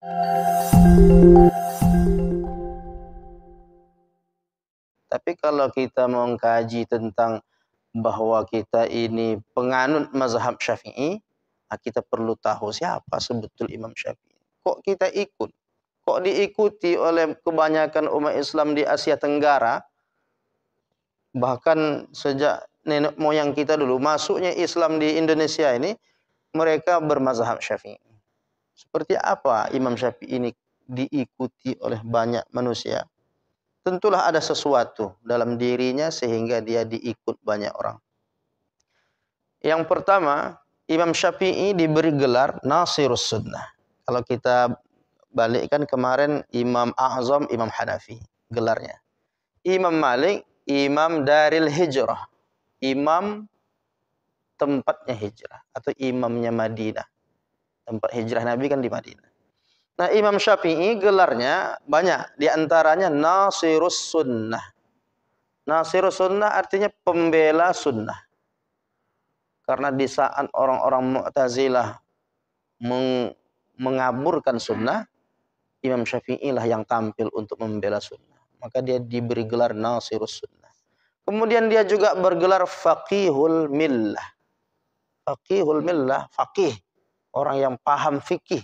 Tapi kalau kita mau mengkaji tentang bahwa kita ini penganut mazhab Syafi'i, kita perlu tahu siapa sebetul Imam Syafi'i. Kok kita ikut? Kok diikuti oleh kebanyakan umat Islam di Asia Tenggara? Bahkan sejak nenek moyang kita dulu, masuknya Islam di Indonesia ini, mereka bermazhab Syafi'i. Seperti apa Imam Syafi'i ini diikuti oleh banyak manusia? Tentulah ada sesuatu dalam dirinya sehingga dia diikut banyak orang. Yang pertama, Imam Syafi'i diberi gelar Nasirus Sunnah. Kalau kita balikkan kemarin Imam A'zam, Imam Hanafi, gelarnya. Imam Malik, Imam Daril Hijrah. Imam tempatnya hijrah atau imamnya Madinah. Tempat hijrah Nabi kan di Madinah. Nah, Imam Syafi'i gelarnya banyak, di antaranya Nasirus Sunnah. Nasirus Sunnah artinya pembela sunnah. Karena di saat orang-orang Mu'tazilah mengaburkan sunnah, Imam Syafi'i lah yang tampil untuk membela sunnah. Maka dia diberi gelar Nasirus Sunnah. Kemudian dia juga bergelar Faqihul Millah. Faqihul Millah, faqih, orang yang paham fikih.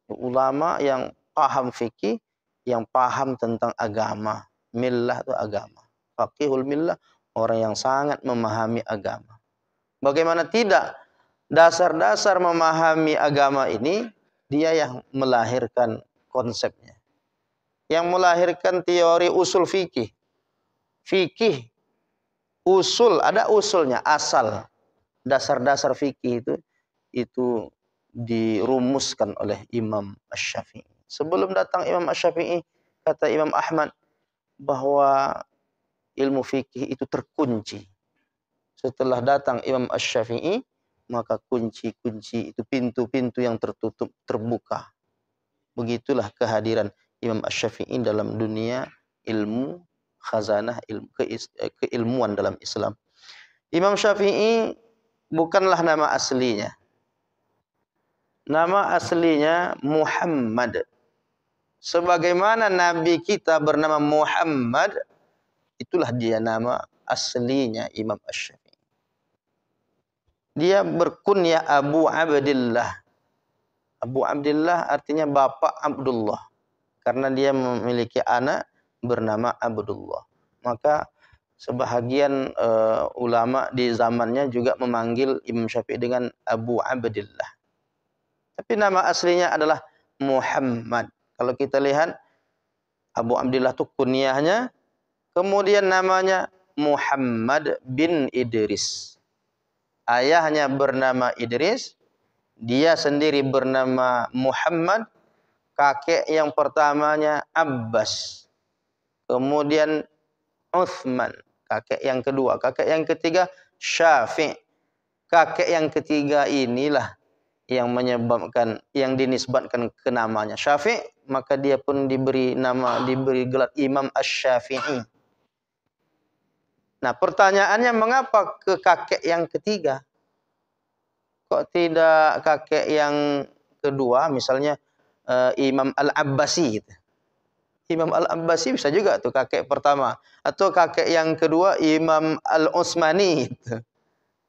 Ulama yang paham fikih, yang paham tentang agama. Millah itu agama. Faqihul millah, orang yang sangat memahami agama. Bagaimana tidak? Dasar-dasar memahami agama ini, dia yang melahirkan konsepnya. Yang melahirkan teori usul fikih. Fikih, usul, ada usulnya, asal. Dasar-dasar fikih itu dirumuskan oleh Imam Asy-Syafi'i. Sebelum datang Imam Asy-Syafi'i, kata Imam Ahmad bahwa ilmu fikih itu terkunci. Setelah datang Imam Asy-Syafi'i, maka kunci-kunci itu, pintu-pintu yang tertutup terbuka. Begitulah kehadiran Imam Asy-Syafi'i dalam dunia ilmu, khazanah ilmu, keilmuan dalam Islam. Imam Syafi'i bukanlah nama aslinya. Nama aslinya Muhammad. Sebagaimana Nabi kita bernama Muhammad, itulah dia nama aslinya Imam Asy-Syafi'i. Dia berkunyah Abu Abdillah. Abu Abdillah artinya Bapak Abdullah. Karena dia memiliki anak bernama Abdullah. Maka sebahagian ulama di zamannya juga memanggil Imam Syafi'i dengan Abu Abdillah. Tapi nama aslinya adalah Muhammad. Kalau kita lihat, Abu Abdillah itu kunyahnya, kemudian namanya Muhammad bin Idris. Ayahnya bernama Idris, dia sendiri bernama Muhammad, kakek yang pertamanya Abbas. Kemudian Uthman, kakek yang kedua. Kakek yang ketiga Syafi'. Kakek yang ketiga inilah yang menyebabkan, yang dinisbatkan ke namanya Syafi', maka dia pun diberi gelar Imam Asy-Syafi'i. Nah, pertanyaannya mengapa ke kakek yang ketiga? Kok tidak kakek yang kedua, misalnya Imam Al-Abbasi gitu. Imam Al-Abbasi bisa juga tuh kakek pertama, atau kakek yang kedua Imam Al-Utsmani gitu.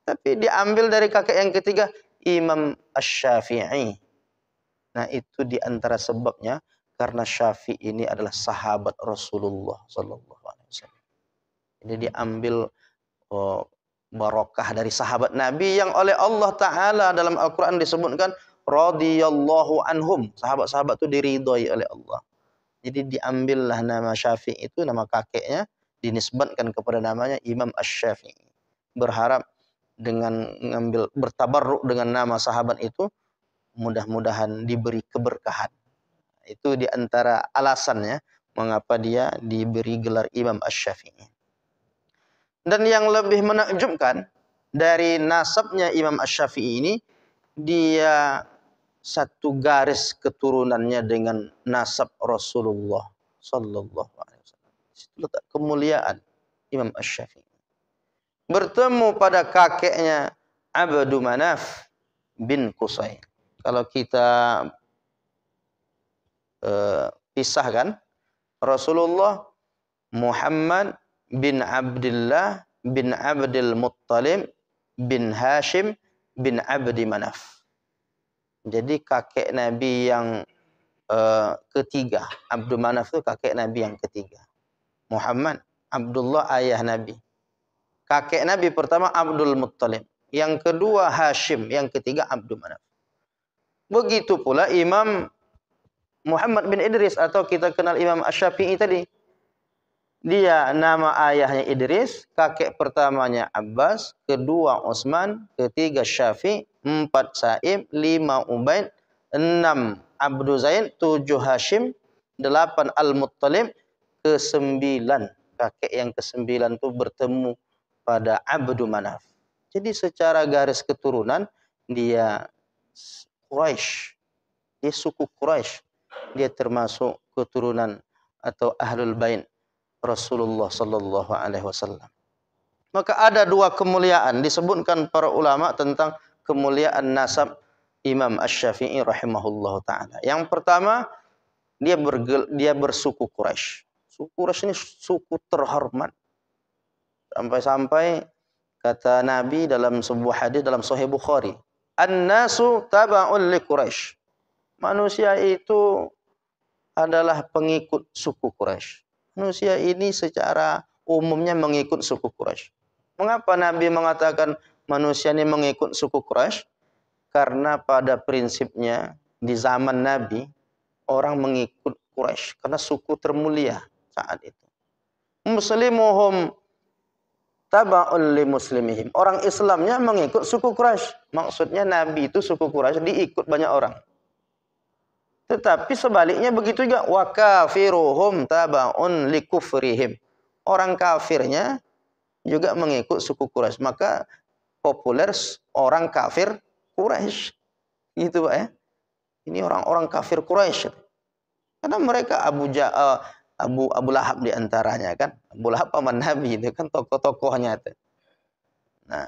Tapi diambil dari kakek yang ketiga Imam Asy-Syafi'i. Nah, itu di antara sebabnya karena Syafi'i ini adalah sahabat Rasulullah sallallahu alaihi wasallam. Ini diambil barokah dari sahabat Nabi yang oleh Allah Ta'ala dalam Al-Quran disebutkan radhiyallahu anhum. Sahabat-sahabat itu diridhoi oleh Allah. Jadi diambillah nama Syafi'i itu, nama kakeknya, dinisbatkan kepada namanya Imam Asy-Syafi'i. Berharap dengan bertabarruk dengan nama sahabat itu, mudah-mudahan diberi keberkahan. Itu di antara alasannya mengapa dia diberi gelar Imam Asy-Syafi'i. Dan yang lebih menakjubkan dari nasabnya Imam Asy-Syafi'i ini, dia satu garis keturunannya dengan nasab Rasulullah sallallahu alaihi wasallam. Itu letak kemuliaan Imam Asy-Syafi'i. Bertemu pada kakeknya Abdu Manaf bin Qusay. Kalau kita pisahkan. Rasulullah Muhammad bin Abdullah bin Abdul Muttalib bin Hashim bin Abdi Manaf. Jadi kakek Nabi yang ketiga. Abdul Manaf itu kakek Nabi yang ketiga. Muhammad, Abdullah ayah Nabi. Kakek Nabi pertama Abdul Muttalib. Yang kedua Hashim. Yang ketiga Abdul Manaf. Begitu pula Imam Muhammad bin Idris atau kita kenal Imam Asy-Syafi'i tadi. Dia nama ayahnya Idris, kakek pertamanya Abbas, kedua Utsman, ketiga Syafi', 4 Sa'ib, 5 Ubaid, 6 Abdu Zaid, 7 Hashim, 8 Al-Muttalib, ke-9 kakek yang ke-9 itu bertemu pada Abdu Manaf. Jadi secara garis keturunan dia Quraisy. Dia suku Quraisy. Dia termasuk keturunan atau Ahlul Bait Rasulullah sallallahu alaihi wasallam. Maka ada dua kemuliaan disebutkan para ulama tentang kemuliaan nasab Imam Asy-Syafi'i rahimahullahu taala. Yang pertama, dia bersuku Quraisy. Suku Quraisy ini suku terhormat. Sampai-sampai kata Nabi dalam sebuah hadis dalam Sahih Bukhari, "An-nasu taba'un li Quraisy." Manusia itu adalah pengikut suku Quraisy. Manusia ini secara umumnya mengikut suku Quraisy. Mengapa Nabi mengatakan manusia ini mengikut suku Quraisy? Karena pada prinsipnya di zaman Nabi orang mengikut Quraisy karena suku termulia saat itu. Muslimuhum taba'un li muslimihim. Orang Islamnya mengikut suku Quraisy. Maksudnya Nabi itu suku Quraisy diikut banyak orang. Tetapi sebaliknya begitu juga wa kafiruhum taba'un likufrihim. Orang kafirnya juga mengikut suku Quraisy. Maka populer orang kafir Quraisy. Gitu Pak ya. Ini orang-orang kafir Quraisy. Karena mereka Abu Lahab di antaranya kan. Abu Lahab paman Nabi itu kan tokoh-tokohnya itu. Nah,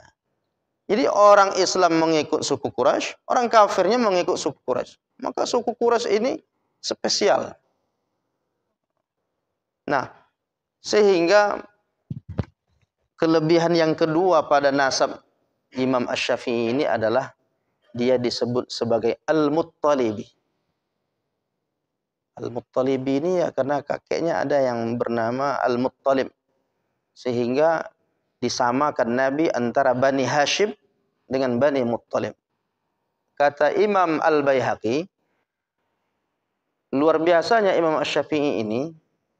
jadi orang Islam mengikut suku Quraisy, orang kafirnya mengikut suku Quraisy. Maka suku Quraisy ini spesial. Nah, sehingga kelebihan yang kedua pada nasab Imam Asy-Syafi'i ini adalah dia disebut sebagai Al-Muttalibi. Al-Muttalibi ini ya karena kakeknya ada yang bernama Al-Muttalib. Sehingga disamakan Nabi antara Bani Hashim dengan Bani Muttalib. Kata Imam Al-Baihaqi, luar biasanya Imam Asy-Syafi'i ini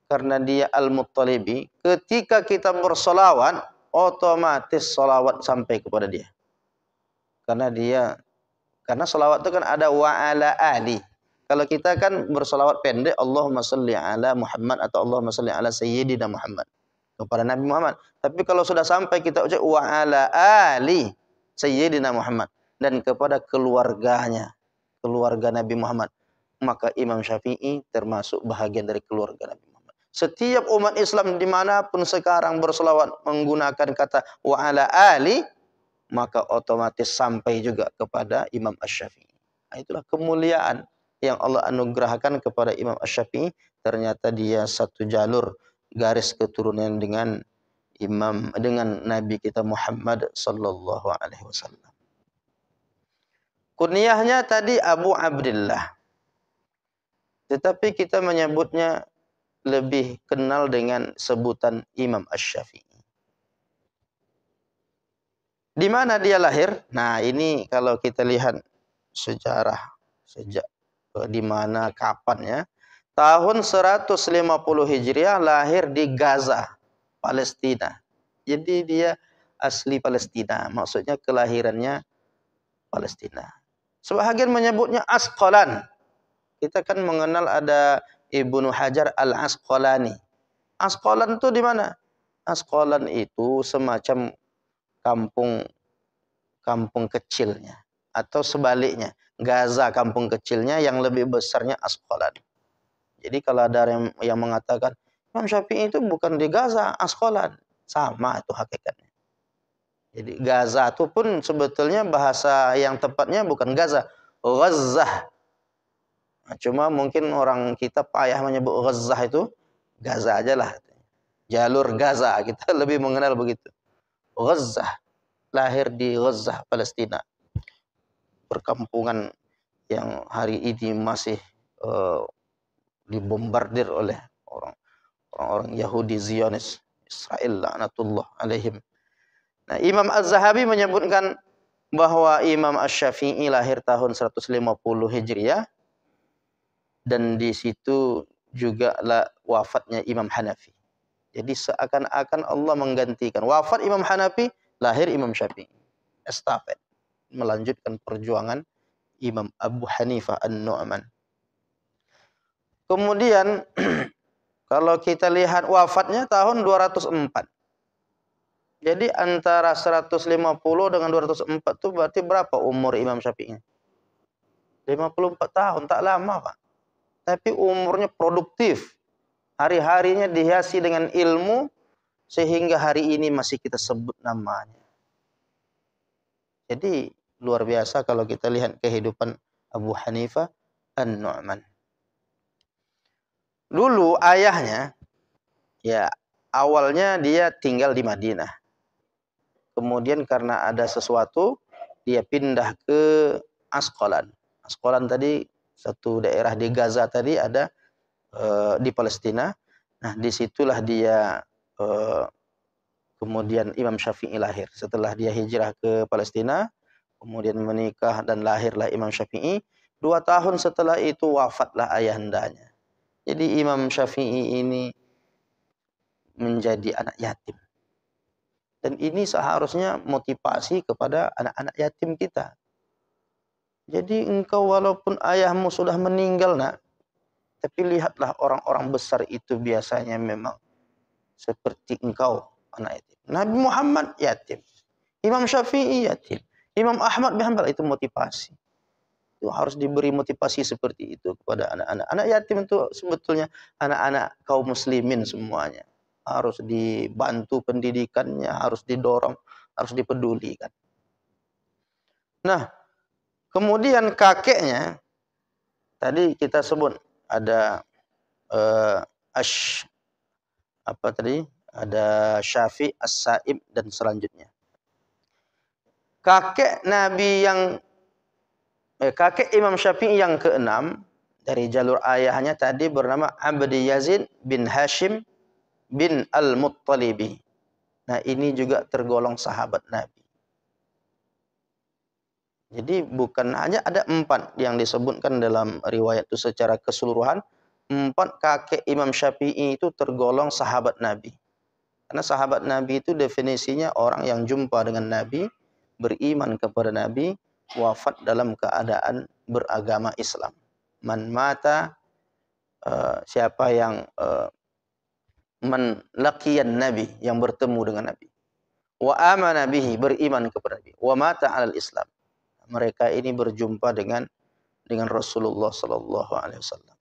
karena dia Al-Muttalibi, ketika kita bersolawat, otomatis solawat sampai kepada dia. Karena solawat itu kan ada wa ala ali. Kalau kita kan bersolawat pendek, Allahumma salli ala Muhammad atau Allahumma salli ala Sayyidina Muhammad. Kepada Nabi Muhammad. Tapi kalau sudah sampai kita ucap wa ala ali Sayyidina Muhammad. Dan kepada keluarganya, keluarga Nabi Muhammad. Maka Imam Syafi'i termasuk bahagian dari keluarga Nabi Muhammad. Setiap umat Islam dimanapun sekarang berselawat menggunakan kata wa ala ali, maka otomatis sampai juga kepada Imam Asy-Syafi'i. Nah, itulah kemuliaan yang Allah anugerahkan kepada Imam Asy-Syafi'i. Ternyata dia satu jalur garis keturunan dengan Nabi kita Muhammad sallallahu alaihi wasallam. Kunyahnya tadi Abu Abdullah. Tetapi kita menyebutnya lebih kenal dengan sebutan Imam Asy-Syafi'i. Di mana dia lahir? Nah, ini kalau kita lihat sejarah sejak di mana kapan ya. Tahun 150 Hijriah lahir di Gaza, Palestina. Jadi dia asli Palestina, maksudnya kelahirannya Palestina. Sebahagian menyebutnya Asqalan. Kita kan mengenal ada Ibnu Hajar Al-Asqalani. Asqalan itu di mana? Asqalan itu semacam kampung kecilnya. Atau sebaliknya, Gaza kampung kecilnya yang lebih besarnya Asqalan. Jadi kalau ada yang mengatakan, Imam Syafi'i itu bukan di Gaza, Asqalan. Sama itu hakikatnya. Jadi Gaza itu pun sebetulnya bahasa yang tepatnya bukan Gaza, Ghazzah. Nah, cuma mungkin orang kita payah menyebut Gaza itu, Gaza aja lah. Jalur Gaza, kita lebih mengenal begitu. Gaza, lahir di Gaza, Palestina. Perkampungan yang hari ini masih dibombardir oleh orang-orang Yahudi Zionis, Israel laknatullah alaihim. Nah, Imam Az-Zahabi menyebutkan bahwa Imam Asy-Syafi'i lahir tahun 150 Hijriah dan di situ juga wafatnya Imam Hanafi. Jadi seakan-akan Allah menggantikan wafat Imam Hanafi, lahir Imam Syafi'i. Estafet melanjutkan perjuangan Imam Abu Hanifah An-Nu'man. Kemudian kalau kita lihat wafatnya tahun 204. Jadi antara 150 dengan 204 itu berarti berapa umur Imam Syafi'i? 54 tahun, tak lama, Pak. Tapi umurnya produktif. Hari-harinya dihiasi dengan ilmu sehingga hari ini masih kita sebut namanya. Jadi luar biasa kalau kita lihat kehidupan Abu Hanifah An-Nu'man. Dulu ayahnya, ya awalnya dia tinggal di Madinah. Kemudian karena ada sesuatu, dia pindah ke Asqalan. Asqalan tadi satu daerah di Gaza tadi ada di Palestina. Nah, disitulah dia kemudian Imam Syafi'i lahir. Setelah dia hijrah ke Palestina, kemudian menikah dan lahirlah Imam Syafi'i. 2 tahun setelah itu wafatlah ayahandanya. Jadi Imam Syafi'i ini menjadi anak yatim. Dan ini seharusnya motivasi kepada anak-anak yatim kita. Jadi engkau walaupun ayahmu sudah meninggal, nak, tapi lihatlah orang-orang besar itu biasanya memang seperti engkau, anak yatim. Nabi Muhammad yatim. Imam Syafi'i yatim. Imam Ahmad bin Hanbal, itu motivasi. Itu harus diberi motivasi seperti itu kepada anak-anak. Anak yatim itu sebetulnya anak-anak kaum muslimin semuanya. Harus dibantu pendidikannya, harus didorong, harus dipedulikan. Nah, kemudian kakeknya, tadi kita sebut ada ada Syafi', As-Sa'ib dan selanjutnya. Kakek Imam Syafi'i yang keenam dari jalur ayahnya tadi bernama Abdi Yazid bin Hashim bin Al-Muttalibi. Nah, ini juga tergolong sahabat Nabi. Jadi bukan hanya ada 4 yang disebutkan dalam riwayat itu secara keseluruhan. 4 kakek Imam Syafi'i itu tergolong sahabat Nabi. Karena sahabat Nabi itu definisinya orang yang jumpa dengan Nabi, beriman kepada Nabi, wafat dalam keadaan beragama Islam. Man mata, siapa yang man laqiyan Nabi, yang bertemu dengan Nabi. Wa amana bihi, beriman kepada Nabi. Wa mata alal Islam. Mereka ini berjumpa dengan Rasulullah sallallahu alaihi wasallam.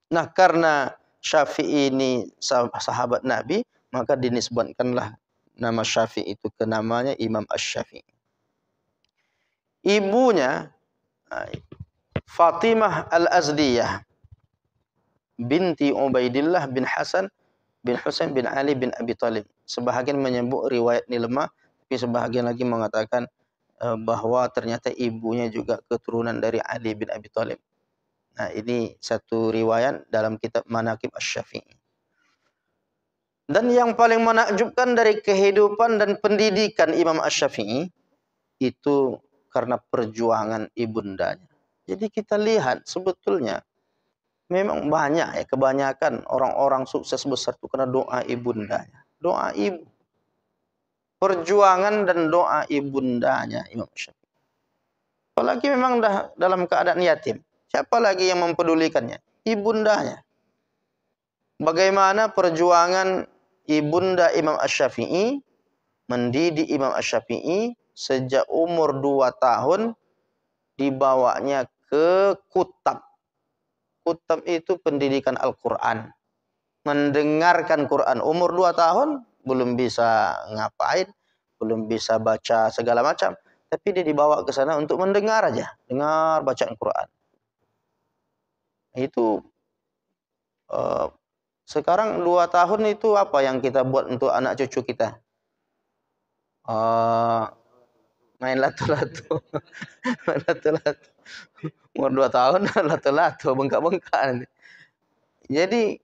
Nah, karena Syafi'i ini sahabat Nabi, maka dinisbatkanlah nama Syafi'i itu ke namanya Imam Asy-Syafi'i. Ibunya Fatimah Al-Azdiyah binti Ubaidillah bin Hasan bin Husain bin Ali bin Abi Thalib. Sebahagian menyebut riwayat ini lemah, tapi sebahagian lagi mengatakan bahwa ternyata ibunya juga keturunan dari Ali bin Abi Thalib. Nah, ini satu riwayat dalam kitab Manaqib Asy-Syafi'i. Dan yang paling menakjubkan dari kehidupan dan pendidikan Imam Asy-Syafi'i itu karena perjuangan ibundanya. Jadi kita lihat sebetulnya memang banyak ya, kebanyakan orang-orang sukses besar itu karena doa ibundanya. Doa ibu. Perjuangan dan doa ibundanya Imam Syafi'i. Apalagi memang dah dalam keadaan yatim. Siapa lagi yang mempedulikannya? Ibundanya. Bagaimana perjuangan ibunda Imam Asy-Syafi'i mendidik Imam Asy-Syafi'i sejak umur 2 tahun dibawanya ke Kutab. Kutab itu pendidikan Al-Quran. Mendengarkan Quran. Umur 2 tahun belum bisa ngapain, belum bisa baca segala macam. Tapi dia dibawa ke sana untuk mendengar aja. Dengar bacaan Quran. Itu sekarang 2 tahun itu apa yang kita buat untuk anak cucu kita? Main lato-lato. Main lato-lato. Umur 2 tahun lato-lato, bengkak-bengkak nanti. Jadi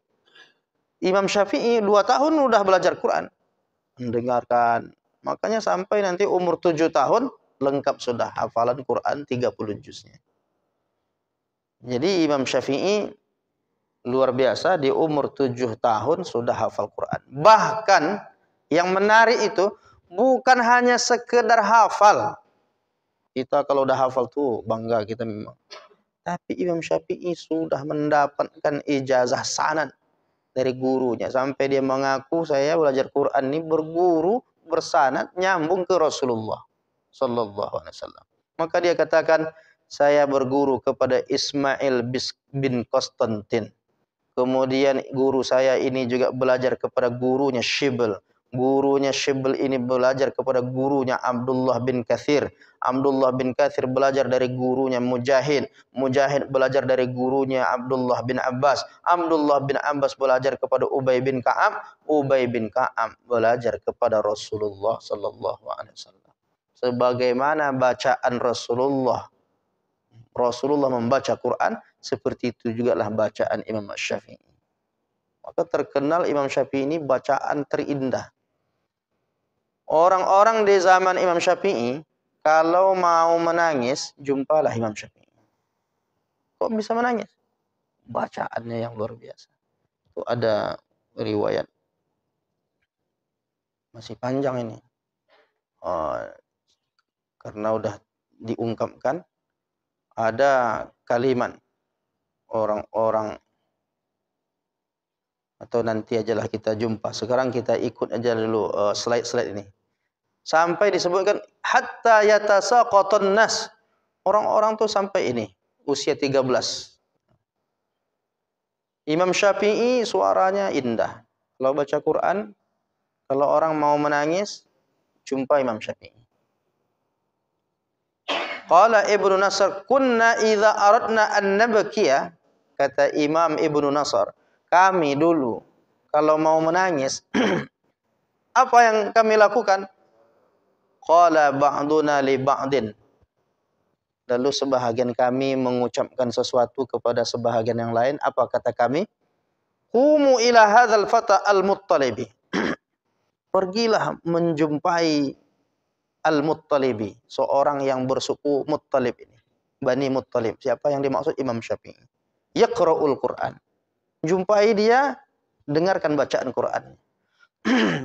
Imam Syafi'i 2 tahun udah belajar Quran, mendengarkan. Makanya sampai nanti umur 7 tahun lengkap sudah hafalan Quran 30 juznya. Jadi Imam Syafi'i luar biasa, di umur 7 tahun sudah hafal Quran. Bahkan yang menarik itu bukan hanya sekedar hafal. Kita kalau udah hafal tuh bangga kita memang. Tapi Imam Syafi'i sudah mendapatkan ijazah sanad dari gurunya. Sampai dia mengaku saya belajar Quran ini berguru, bersanad, nyambung ke Rasulullah sallallahu alaihi wasallam. Maka dia katakan, saya berguru kepada Ismail bin Konstantin. Kemudian guru saya ini juga belajar kepada gurunya Shibl. Gurunya Shibl ini belajar kepada gurunya Abdullah bin Katsir. Abdullah bin Katsir belajar dari gurunya Mujahid. Mujahid belajar dari gurunya Abdullah bin Abbas. Abdullah bin Abbas belajar kepada Ubay bin Ka'ab. Ubay bin Ka'ab belajar kepada Rasulullah sallallahu alaihi wasallam. Sebagaimana bacaan Rasulullah membaca Quran, seperti itu juga lah bacaan Imam Syafi'i. Maka terkenal Imam Syafi'i ini bacaan terindah. Orang-orang di zaman Imam Syafi'i, kalau mau menangis, jumpalah Imam Syafi'i. Kok bisa menangis? Bacaannya yang luar biasa. Itu ada riwayat. Masih panjang ini. Karena udah diungkapkan, ada kalimat orang-orang, atau nanti ajalah kita jumpa. Sekarang kita ikut aja dulu slide-slide ini. Sampai disebutkan hatta yatasaqatun nas. Orang-orang tuh sampai ini, usia 13. Imam Syafi'i suaranya indah. Kalau baca Quran, kalau orang mau menangis, jumpa Imam Syafi'i. Qala Ibnu Nasr, kunna idza aradna an nabkiya, kata Imam Ibnu Nasr, kami dulu kalau mau menangis apa yang kami lakukan? Qala ba'duna li ba'din. Lalu sebahagian kami mengucapkan sesuatu kepada sebahagian yang lain. Apa kata kami? Qumu ila hadzal fata al-Muttalibi. Pergilah menjumpai Al-Muttalibi, seorang yang bersuku Muttalib ini. Bani Muttalib. Siapa yang dimaksud? Imam Syafi'i. Yaqra'ul Qur'an. Jumpai dia, dengarkan bacaan Quran.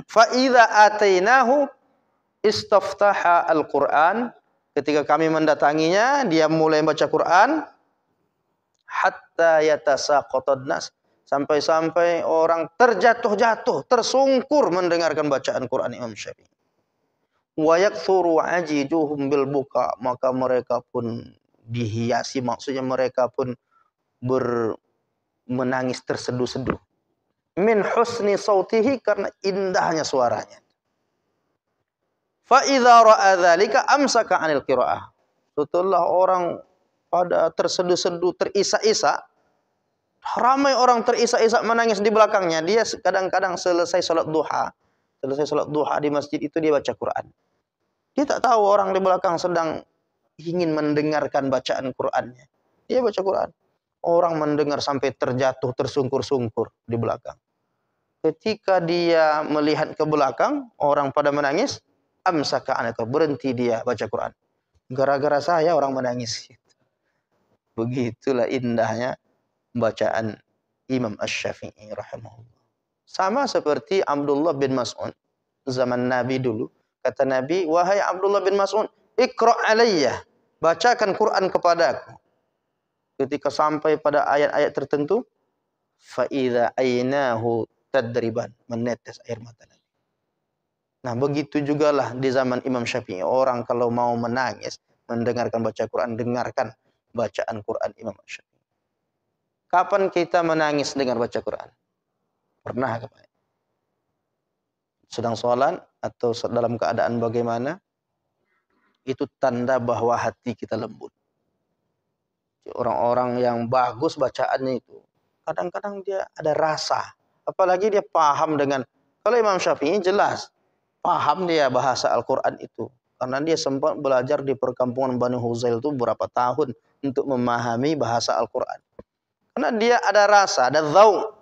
Fa idza atainahu istaftaha al-Qur'an. Ketika kami mendatanginya, dia mulai baca Quran hatta yatasaqatun nas, sampai-sampai orang terjatuh-jatuh, tersungkur mendengarkan bacaan Quran Imam Syafi'i. Wa yakthuru ajiduhum bil buka, maka mereka pun dihiasi, maksudnya mereka pun menangis terseduh-seduh. Min husni sautihi, karena indahnya suaranya. Fa idza ra'a dzalika amsaka 'anil qiraah. Setelah orang pada terseduh-seduh, terisak-isak, ramai orang terisak-isak menangis di belakangnya, dia kadang-kadang selesai salat duha di masjid itu dia baca Quran. Dia tak tahu orang di belakang sedang ingin mendengarkan bacaan Qur'annya. Dia baca Quran. Orang mendengar sampai terjatuh, tersungkur-sungkur di belakang. Ketika dia melihat ke belakang, orang pada menangis, amsaka anaka, berhenti dia baca Quran. Gara-gara saya orang menangis. Begitulah indahnya bacaan Imam Asy-Syafi'i rahimahullah. Sama seperti Abdullah bin Mas'ud zaman Nabi dulu. Kata Nabi, wahai Abdullah bin Mas'ud, iqra' alayya, bacakan Quran kepadaku. Ketika sampai pada ayat-ayat tertentu, fa idza aynahu tadriban, menetes air mata Nabi. Nah, begitu jugalah di zaman Imam Syafi'i. Orang kalau mau menangis mendengarkan baca Quran, dengarkan bacaan Quran Imam Syafi'i. Kapan kita menangis dengar baca Quran? Pernah kapan? Sedang sholat atau dalam keadaan bagaimana? Itu tanda bahwa hati kita lembut. orang-orang yang bagus bacaannya itu, kadang-kadang dia ada rasa. Apalagi dia paham dengan, kalau Imam Syafi'i jelas, paham dia bahasa Al-Quran itu. Karena dia sempat belajar di perkampungan Bani Huzail itu berapa tahun untuk memahami bahasa Al-Quran. Karena dia ada rasa, ada dzauq.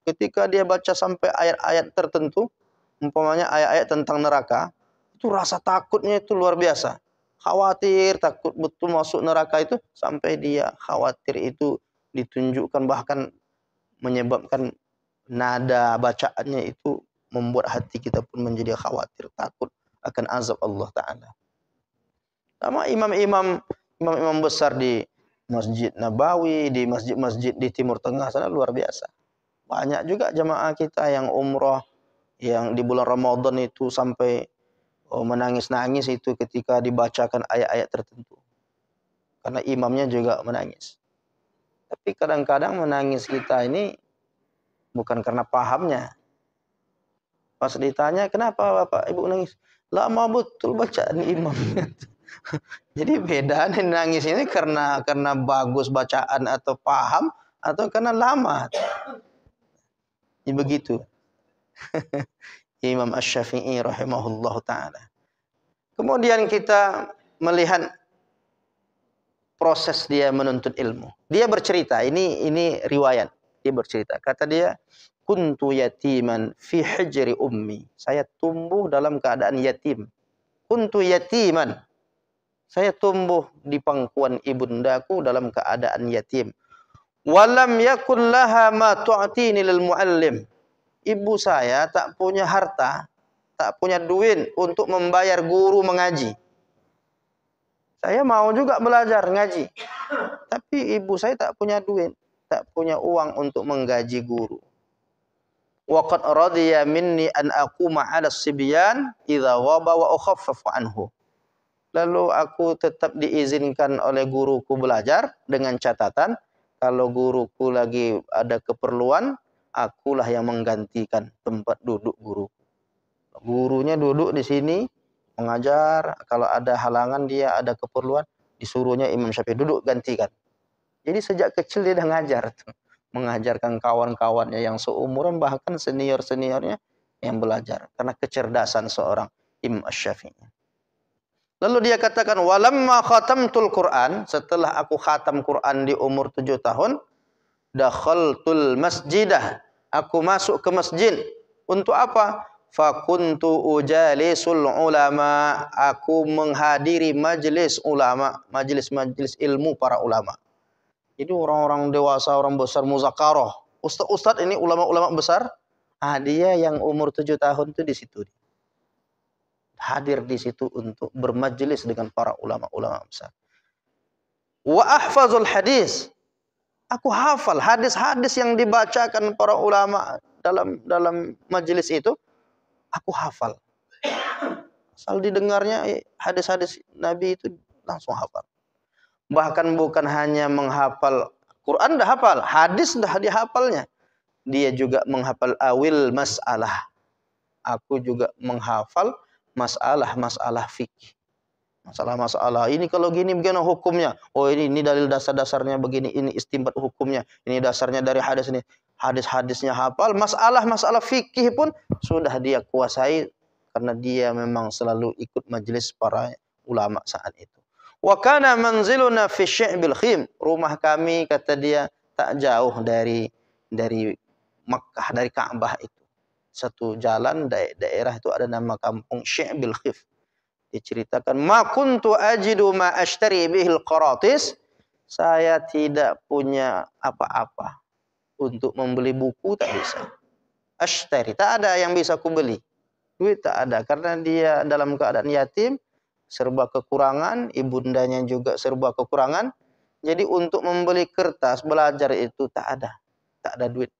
Ketika dia baca sampai ayat-ayat tertentu, umpamanya ayat-ayat tentang neraka, itu rasa takutnya itu luar biasa. Khawatir, takut betul masuk neraka itu, sampai dia khawatir itu ditunjukkan, bahkan menyebabkan nada bacaannya itu membuat hati kita pun menjadi khawatir, takut akan azab Allah Ta'ala. Sama imam-imam besar di Masjid Nabawi, di masjid-masjid di Timur Tengah sana luar biasa. Banyak juga jamaah kita yang umrah, yang di bulan Ramadan itu sampai menangis-nangis itu ketika dibacakan ayat-ayat tertentu. Karena imamnya juga menangis. Tapi kadang-kadang menangis kita ini bukan karena pahamnya. Pas ditanya, kenapa Bapak Ibu nangis? Lama betul bacaan imam. Jadi beda nih, nangis ini karena bagus bacaan atau paham, atau karena lama. Ya begitu. Imam Asy-Syafi'i rahimahullah ta'ala. Kemudian kita melihat proses dia menuntut ilmu. Dia bercerita, ini riwayat. Dia bercerita, kata dia, kuntu yatiman fi hijri ummi. Saya tumbuh dalam keadaan yatim. Kuntu yatiman. Saya tumbuh di pangkuan ibundaku dalam keadaan yatim. Walam yakun laha ma tu'tini lil muallim. Ibu saya tak punya harta, tak punya duit untuk membayar guru mengaji. Saya mau juga belajar ngaji, tapi ibu saya tak punya duit, tak punya uang untuk menggaji guru. Wa qad radiya minni an aquma 'ala as-sibyan idza ghaba wa ukhaffafu anhu. Lalu aku tetap diizinkan oleh guruku belajar dengan catatan kalau guruku lagi ada keperluan, akulah yang menggantikan tempat duduk guru. Gurunya duduk di sini mengajar, kalau ada halangan dia ada keperluan, disuruhnya Imam Syafi'i duduk gantikan. Jadi sejak kecil dia dah ngajar tuh, mengajarkan kawan-kawannya yang seumuran, bahkan senior-seniornya yang belajar karena kecerdasan seorang Imam Syafi'i. Lalu dia katakan, walamma khatamtul Quran, setelah aku khatam Quran di umur 7 tahun, dakhaltul masjidah, aku masuk ke masjid. Untuk apa? Fakuntu ujalisul ulama, aku menghadiri majlis ulama, majlis-majlis ilmu para ulama. Itu orang-orang dewasa, orang besar muzakarah. Ustaz-ustaz ini ulama-ulama besar, dia yang umur 7 tahun itu di situ. Hadir di situ untuk bermajlis dengan para ulama-ulama besar. Wa ahfazul hadis. Aku hafal hadis-hadis yang dibacakan para ulama dalam majelis itu, aku hafal. Asal didengarnya hadis-hadis Nabi itu langsung hafal. Bahkan bukan hanya menghafal Quran, dah hafal, hadis dah dihafalnya. Dia juga menghafal awil mas'alah. Aku juga menghafal masalah-masalah fikih. Masalah-masalah ini kalau gini bagaimana hukumnya? Oh ini dalil dasar-dasarnya begini, ini istinbat hukumnya. Ini dasarnya dari hadis ini. Hadis-hadisnya hafal, masalah-masalah fikih pun sudah dia kuasai karena dia memang selalu ikut majelis para ulama saat itu. Wa kana manziluna fi Syi'bil Khim. Rumah kami, kata dia, tak jauh dari Makkah, dari Ka'bah itu. Satu jalan daerah itu ada nama kampung Syi'bil Khif. Diceritakan, ma kuntu ajidu ma ashtari bihil qaratis. Saya tidak punya apa-apa untuk membeli buku, tak bisa. Ashtari, tak ada yang bisa kubeli. Duit tak ada karena dia dalam keadaan yatim, serba kekurangan, ibundanya juga serba kekurangan. Jadi untuk membeli kertas belajar itu tak ada duit.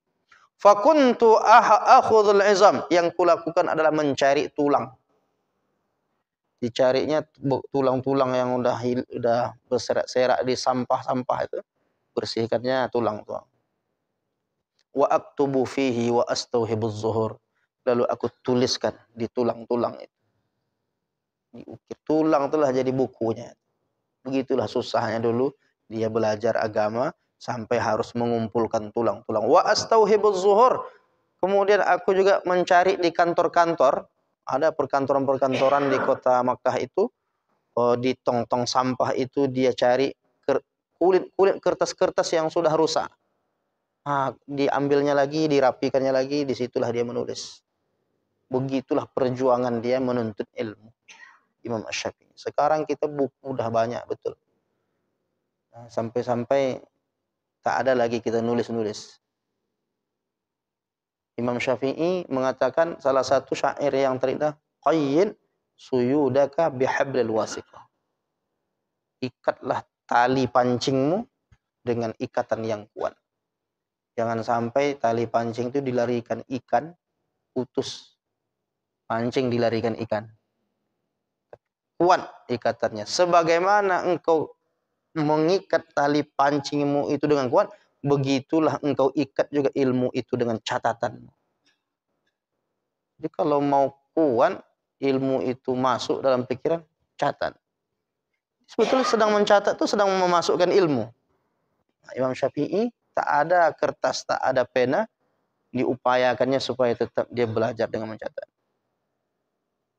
Fakuntu akhudhul izam, yang kulakukan adalah mencari tulang. Dicarinya tulang-tulang yang udah berserak-serak di sampah-sampah itu, bersihkannya tulang-tulang. Wa aktubu fihi wa astauhibuz zuhur. Lalu aku tuliskan di tulang-tulang itu. Diukir tulang telah jadi bukunya. Begitulah susahnya dulu Dia belajar agama sampai harus mengumpulkan tulang-tulang. Wa astauhibuz zuhur. Kemudian aku juga mencari di kantor-kantor, ada perkantoran-perkantoran di kota Makkah itu, di tong-tong sampah itu dia cari kulit-kulit kertas-kertas yang sudah rusak. Diambilnya lagi, dirapikannya lagi, disitulah dia menulis. Begitulah perjuangan dia menuntut ilmu. Imam Asy-Syafi'i. Sekarang kita buku udah banyak betul. Sampai-sampai tak ada lagi kita nulis-nulis. Imam Syafi'i mengatakan salah satu syair yang terindah, qayyid suyudaka bihablil wasiqah. Ikatlah tali pancingmu dengan ikatan yang kuat. Jangan sampai tali pancing itu dilarikan ikan, putus. Pancing dilarikan ikan. Kuat ikatannya. Sebagaimana engkau mengikat tali pancingmu itu dengan kuat, begitulah engkau ikat juga ilmu itu dengan catatan. Jadi kalau mau kuat, ilmu itu masuk dalam pikiran, catat. Sebetulnya sedang mencatat itu sedang memasukkan ilmu. Imam Syafi'i tak ada kertas, tak ada pena, diupayakannya supaya tetap dia belajar dengan mencatat.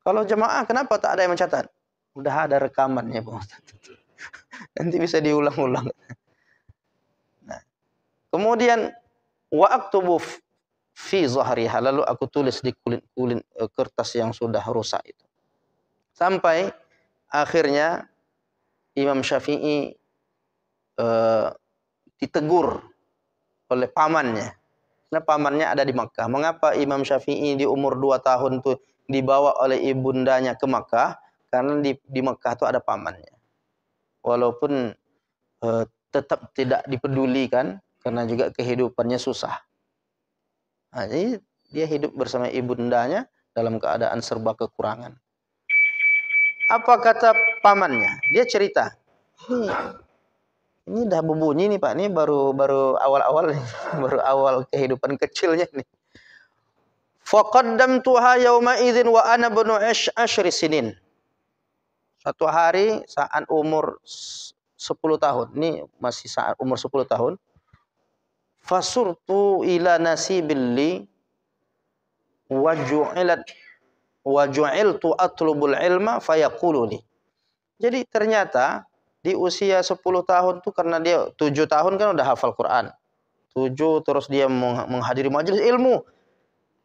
Kalau jemaah kenapa tak ada yang mencatat? Udah ada rekamannya, Pak Ustaz. Nanti bisa diulang-ulang. Nah, kemudian wa aktubu fi zahriha, lalu aku tulis di kulit-kulit kertas yang sudah rusak itu. Sampai akhirnya Imam Syafi'i ditegur oleh pamannya. Karena pamannya ada di Makkah. Mengapa Imam Syafi'i di umur 2 tahun tuh dibawa oleh ibundanya ke Makkah? Karena di Makkah itu ada pamannya. Walaupun tetap tidak dipedulikan karena juga kehidupannya susah. Jadi dia hidup bersama ibundanya dalam keadaan serba kekurangan. Apa kata pamannya? Dia cerita, ini dah berbunyi nih Pak, ini baru awal-awal nih, baru awal kehidupan kecilnya nih. Faqaddamtuha yauma idzin wa ana ibnu 10 sinin. Satu hari saat umur 10 tahun, ini masih saat umur 10 tahun. Fasurtu ila nasibil li wa ju'iltu atlubul ilma fayaqulu li. Jadi ternyata di usia 10 tahun tuh, karena dia 7 tahun kan udah hafal Quran. 7 terus dia menghadiri majelis ilmu.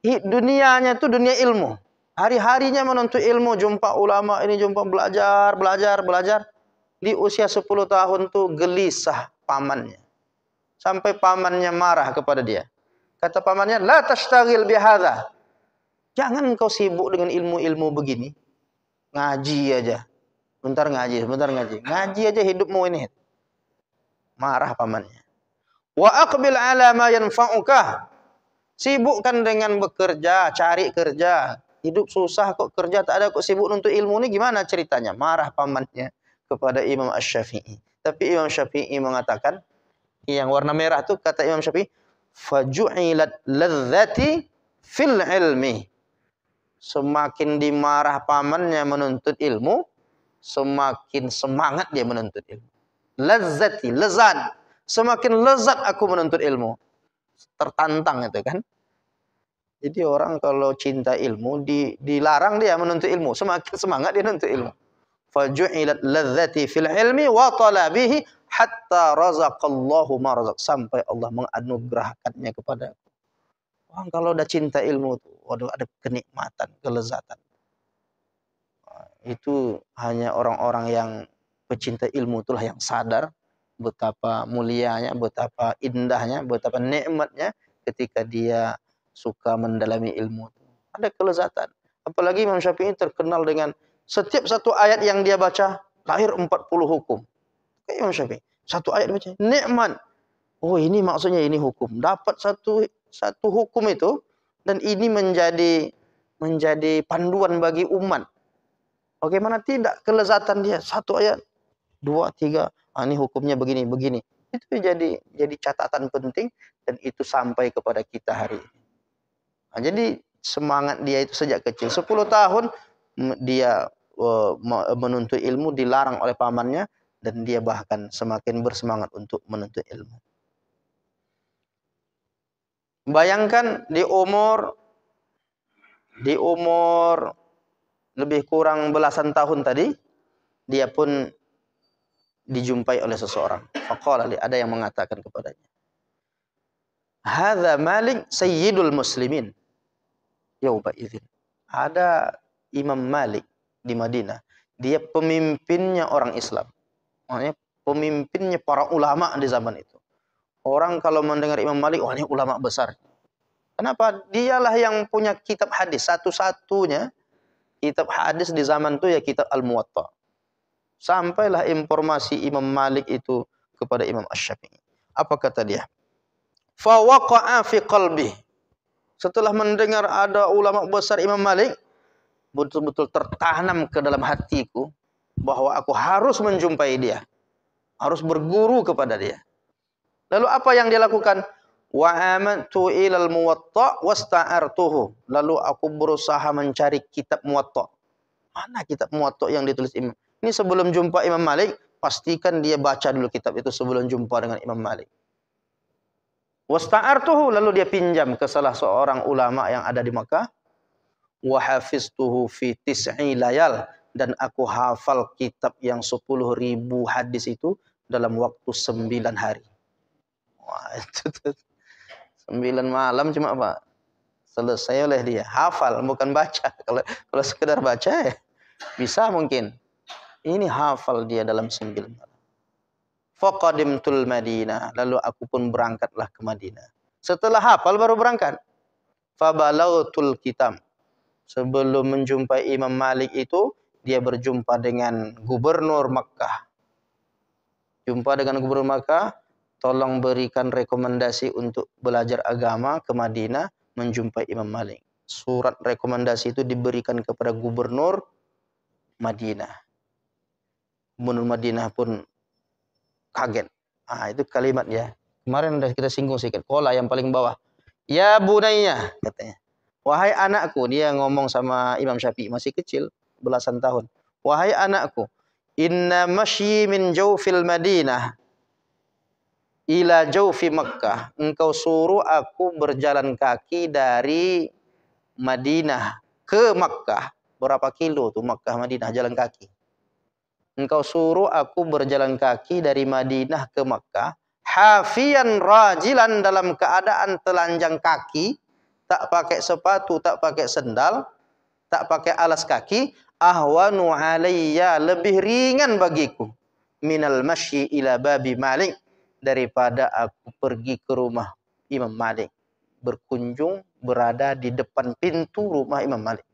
Dunianya tuh dunia ilmu. Hari-harinya menuntut ilmu, jumpa ulama ini, jumpa belajar. Di usia 10 tahun tuh gelisah pamannya. Sampai pamannya marah kepada dia. Kata pamannya, la tashtagil bihadza. Jangan engkau sibuk dengan ilmu-ilmu begini. Ngaji aja. Bentar ngaji. Ngaji aja hidupmu ini. Marah pamannya. Wa aqbil ala ma yanfa'uka. Sibukkan dengan bekerja, cari kerja. Hidup susah kok kerja tak ada, kok sibuk untuk ilmu ini gimana ceritanya? Marah pamannya kepada Imam Asy-Syafi'i. Tapi Imam Syafi'i mengatakan, yang warna merah itu kata Imam Syafi'i, faju'ilat ladzati fil ilmi. Semakin dimarah pamannya menuntut ilmu, semakin semangat dia menuntut ilmu. Ladzati, lezat. Semakin lezat aku menuntut ilmu. Tertantang itu kan. Jadi orang kalau cinta ilmu, dilarang dia menuntut ilmu. Semakin semangat dia menuntut ilmu. Faju'ilat ladzati fil ilmi wa talabihi hatta razaqallahu ma razaq. Sampai Allah menganugerahkannya kepada orang kalau udah cinta ilmu tuh, waduh ada kenikmatan, kelezatan. Itu hanya orang-orang yang pecinta ilmu itulah yang sadar betapa mulianya, betapa indahnya, betapa nikmatnya ketika dia suka mendalami ilmu. Ada kelezatan. Apalagi Imam Syafi'i terkenal dengan setiap satu ayat yang dia baca lahir 40 hukum. Kayak Imam Syafi'i, satu ayat baca nikmat. Oh, ini maksudnya ini hukum. Dapat satu hukum itu dan ini menjadi panduan bagi umat. Bagaimana tidak kelezatan dia satu ayat, 2, 3, ini hukumnya begini. Itu jadi catatan penting dan itu sampai kepada kita hari ini. Jadi semangat dia itu sejak kecil. 10 tahun dia menuntut ilmu, dilarang oleh pamannya. dan dia bahkan semakin bersemangat untuk menuntut ilmu. Bayangkan di umur lebih kurang belasan tahun tadi, dia pun dijumpai oleh seseorang. Faqala li, ada yang mengatakan kepadanya, hadza Malik sayyidul muslimin yauma idzin. Ada Imam Malik di Madinah, dia pemimpinnya orang Islam. Maknanya pemimpinnya para ulama di zaman itu. Orang kalau mendengar Imam Malik, wah ini ulama besar. Kenapa? Dialah yang punya kitab hadis. Satu-satunya kitab hadis di zaman itu ya kitab Al-Muwatta. Sampailah informasi Imam Malik itu kepada Imam Asy-Syafi'i. Apa kata dia? Fa waqa'a fi qalbi. Setelah mendengar ada ulama besar Imam Malik, betul-betul tertanam ke dalam hatiku bahwa aku harus menjumpai dia. Harus berguru kepada dia. Lalu apa yang dia lakukan? Wa amantu ilal Muwatta wasta'artuhu. Lalu aku berusaha mencari kitab Muwatta. Mana kitab Muwatta yang ditulis Imam? Ini sebelum jumpa Imam Malik, pastikan dia baca dulu kitab itu sebelum jumpa dengan Imam Malik. Wasta'artuhu, lalu dia pinjam ke salah seorang ulama yang ada di Makkah. Wa hafiztuhu fi tis'i layal, dan aku hafal kitab yang 10.000 hadis itu dalam waktu 9 hari. Wah, itu 9 malam cuma apa? Selesai oleh dia. Hafal, bukan baca. Kalau sekedar baca ya bisa mungkin. Ini hafal dia dalam 9 malam. Faqadimtul Madinah, lalu aku pun berangkatlah ke Madinah. Setelah hafal baru berangkat. Fabalautul kitab. Sebelum menjumpai Imam Malik itu, dia berjumpa dengan gubernur Makkah. Jumpa dengan gubernur Makkah, tolong berikan rekomendasi untuk belajar agama ke Madinah, menjumpai Imam Malik. Surat rekomendasi itu diberikan kepada gubernur Madinah. Gubernur Madinah pun kaget. Itu kalimat ya. Kemarin sudah kita singgung sedikit. Qala yang paling bawah. Ya bunayya, katanya. Wahai anakku, dia ngomong sama Imam Syafi'i, masih kecil, belasan tahun. Wahai anakku, inna masyi min jawfil Madinah ila jawfi Makkah. Engkau suruh aku berjalan kaki dari Madinah ke Makkah. Berapa kilo tuh Makkah Madinah jalan kaki? Engkau suruh aku berjalan kaki dari Madinah ke Makkah, hafiyan rajilan, dalam keadaan telanjang kaki, tak pakai sepatu, tak pakai sendal, tak pakai alas kaki, ahwanu alayya, lebih ringan bagiku, minal masyi ila babi Malik, daripada aku pergi ke rumah Imam Malik, berkunjung, berada di depan pintu rumah Imam Malik.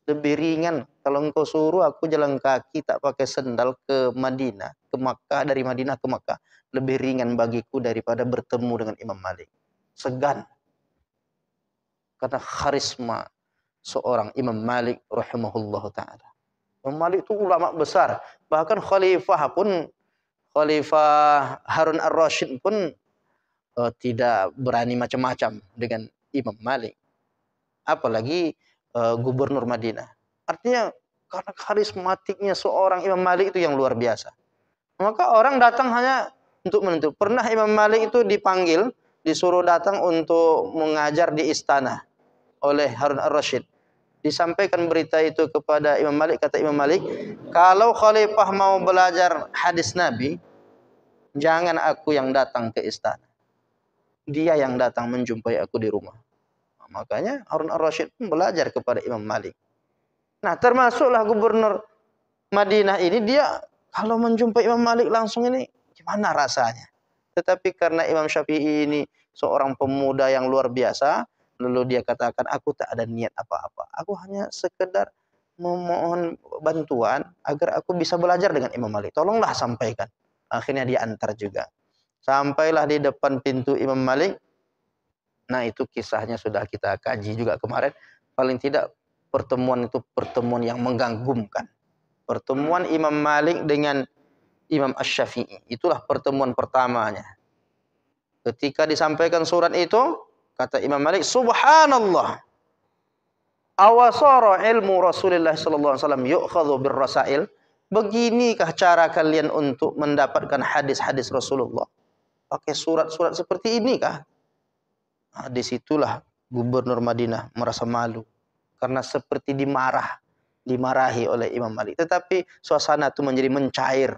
Lebih ringan kalau engkau suruh aku jalan kaki tak pakai sendal ke Madinah, ke Makkah, dari Madinah ke Makkah, lebih ringan bagiku daripada bertemu dengan Imam Malik. Segan. Karena karisma seorang Imam Malik rahimahullah ta'ala. Imam Malik itu ulama besar. Bahkan Khalifah Harun ar-Rasyid pun tidak berani macam-macam dengan Imam Malik. Apalagi gubernur Madinah. Artinya karena karismatiknya seorang Imam Malik itu yang luar biasa. Maka orang datang hanya untuk menuntut. Pernah Imam Malik itu dipanggil, disuruh datang untuk mengajar di istana oleh Harun ar-Rasyid. Disampaikan berita itu kepada Imam Malik. Kata Imam Malik, kalau khalifah mau belajar hadis Nabi, jangan aku yang datang ke istana. Dia yang datang menjumpai aku di rumah. Makanya Harun ar-Rasyid pun belajar kepada Imam Malik. Nah, termasuklah gubernur Madinah ini, dia kalau menjumpai Imam Malik langsung ini gimana rasanya. Tetapi karena Imam Syafi'i ini seorang pemuda yang luar biasa, lalu dia katakan, aku tak ada niat apa-apa. Aku hanya sekedar memohon bantuan agar aku bisa belajar dengan Imam Malik. Tolonglah sampaikan. Akhirnya dia antar juga. Sampailah di depan pintu Imam Malik. Nah, itu kisahnya sudah kita kaji juga kemarin. Paling tidak pertemuan itu pertemuan yang mengganggukan. Pertemuan Imam Malik dengan Imam Asy-Syafi'i. Itulah pertemuan pertamanya. Ketika disampaikan surat itu, kata Imam Malik, subhanallah. Awasara ilmu Rasulullah sallallahu alaihi wasallam yu'khadhu birrasail. Beginikah cara kalian untuk mendapatkan hadis-hadis Rasulullah? Pakai surat-surat seperti ini kah? Nah, disitulah Gubernur Madinah merasa malu. Karena seperti dimarahi oleh Imam Malik. Tetapi suasana itu menjadi mencair.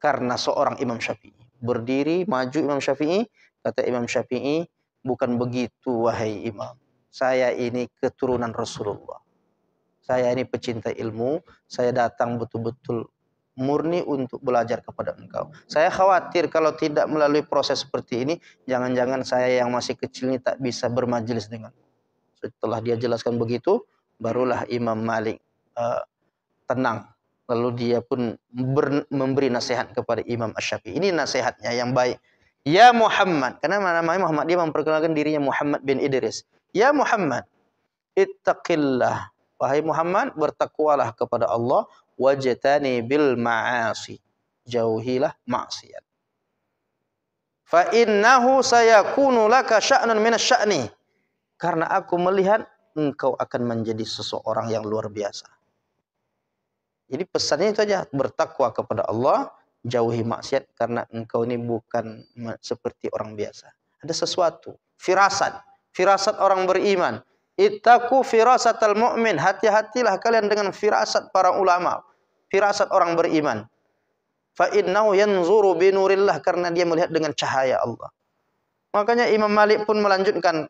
Karena seorang Imam Syafi'i. Berdiri, maju Imam Syafi'i. Kata Imam Syafi'i, bukan begitu wahai Imam. Saya ini keturunan Rasulullah. Saya ini pecinta ilmu. Saya datang betul-betul murni untuk belajar kepada engkau. Saya khawatir kalau tidak melalui proses seperti ini, jangan-jangan saya yang masih kecil ini tak bisa bermajelis dengan. Setelah dia jelaskan begitu, barulah Imam Malik tenang. Lalu dia pun memberi nasihat kepada Imam Asy-Syafi'i. Ini nasihatnya yang baik. Ya Muhammad, karena namanya Muhammad, dia memperkenalkan dirinya Muhammad bin Idris. Ya Muhammad, ittaqillah. Wahai Muhammad, bertakwalah kepada Allah. Wajtani bil ma'asi. Jauhilah maksiat. Fa innahu sayakunu laka sya'nun minas sya'ni. Karena aku melihat engkau akan menjadi seseorang yang luar biasa. Jadi pesannya itu aja, bertakwa kepada Allah, jauhi maksiat karena engkau ini bukan seperti orang biasa. Ada sesuatu, firasat orang beriman. Ittaqu firasatal mu'min, hati-hatilah kalian dengan firasat para ulama, firasat orang beriman. Fa innahu yanzuru bi nurillah, karena dia melihat dengan cahaya Allah. Makanya Imam Malik pun melanjutkan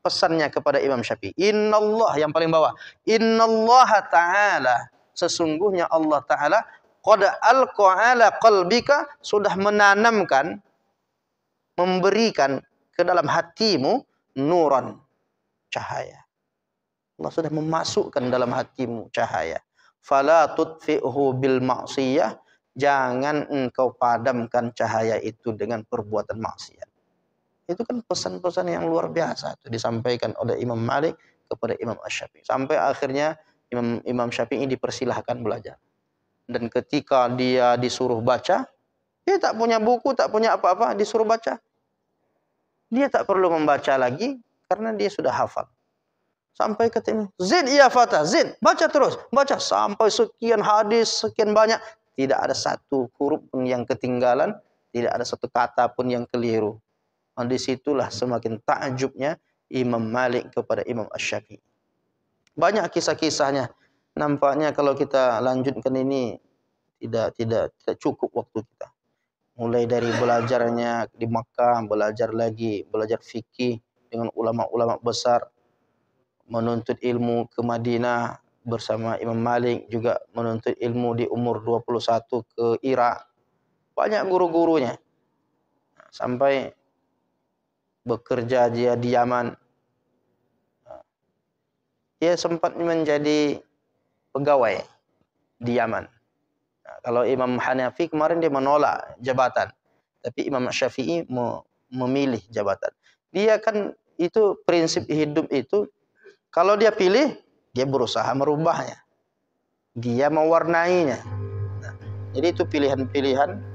pesannya kepada Imam Syafi'i. Innallah, yang paling bawah. Innallaha ta'ala, sesungguhnya Allah Ta'ala qad alqa ala qalbika, sudah menanamkan, memberikan ke dalam hatimu nuran, cahaya. Allah sudah memasukkan dalam hatimu cahaya. Fala tudfi'hu bil ma'siyah, jangan engkau padamkan cahaya itu dengan perbuatan maksiat. Itu kan pesan-pesan yang luar biasa itu disampaikan oleh Imam Malik kepada Imam Asy-Syafi'i. Sampai akhirnya Imam Syafi'i dipersilahkan belajar. Dan ketika dia disuruh baca, dia tak punya buku, tak punya apa-apa, disuruh baca. Dia tak perlu membaca lagi karena dia sudah hafal. Sampai ketemu, zid ya fata, zid, baca terus, baca sampai sekian hadis, sekian banyak, tidak ada satu huruf pun yang ketinggalan, tidak ada satu kata pun yang keliru. Dan disitulah semakin takjubnya Imam Malik kepada Imam Asy-Syafi'i. Banyak kisah-kisahnya. Nampaknya kalau kita lanjutkan ini tidak cukup waktu kita. Mulai dari belajarnya di Makkah, belajar lagi, belajar fikih dengan ulama-ulama besar, menuntut ilmu ke Madinah bersama Imam Malik, juga menuntut ilmu di umur 21 ke Irak. Banyak guru-gurunya. Sampai bekerja dia di Yaman. Dia sempat menjadi pegawai di Yaman. Nah, kalau Imam Hanafi kemarin dia menolak jabatan, tapi Imam Syafi'i memilih jabatan. Dia kan itu prinsip hidup itu, kalau dia pilih, dia berusaha merubahnya. Dia mewarnainya. Nah, jadi itu pilihan-pilihan